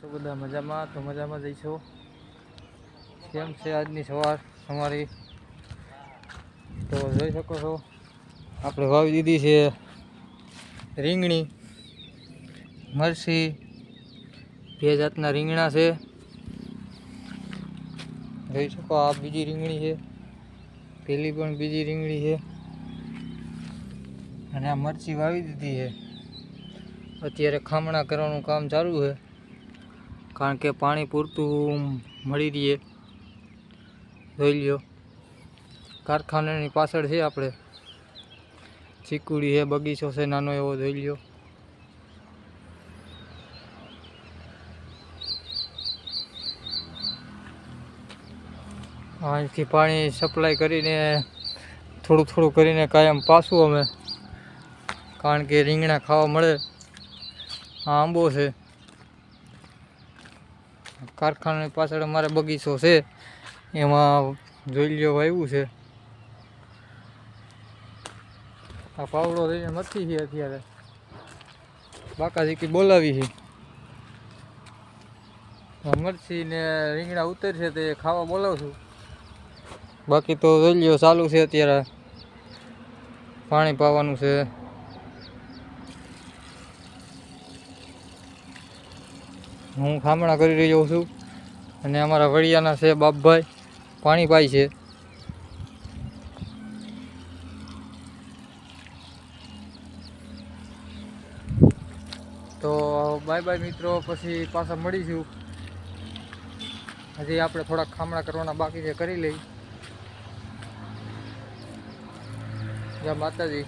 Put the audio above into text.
તો બધા મજામાં તો મજામાં જઈશું. કેમ છે આજની સવાર અમારી? તો જોઈ શકો છો આપણે વાવી દીધી છે રીંગણી, મરસી, બે જાતના રીંગણા છે. જોઈ શકો આ બીજી રીંગણી છે, પેલી પણ બીજી રીંગણી છે અને આ મરચી વાવી દીધી છે. અત્યારે ખામણા કરવાનું કામ ચાલુ છે કારણ કે પાણી પૂરતું મળી રહીએ. જોઈ લ્યો કારખાનાની પાછળ છે આપણે ચીકુડી છે, બગીચો છે નાનો એવો. જોઈ લ્યો અહીંથી પાણી સપ્લાય કરીને થોડું થોડું કરીને કાયમ પાછું અમે, કારણ કે રીંગણા ખાવા મળે. આ આંબો છે, કારખાનાની પાછળ અમારે બગીચો છે, એમાં જોઈ લ્યો વાવ્યું છે. આ પાવડો લઈને નથી છે અત્યારે, બાકાજી બોલાવી છે. મરચી ને રીંગણા ઉતરશે તે ખાવા બોલાવશું. બાકી તો જોઈ લ્યો ચાલુ છે અત્યારે, પાણી પાવાનું છે. હું ખામણા કરી રહ્યો છું અને અમારા વડિયાના છે બાપભાઈ પાણી પાય છે. તો બાય બાય મિત્રો, પછી પાછા મળીશું. હજી આપણે થોડાક ખામણા કરવાના બાકી છે, કરી લઈ. જય માતાજી.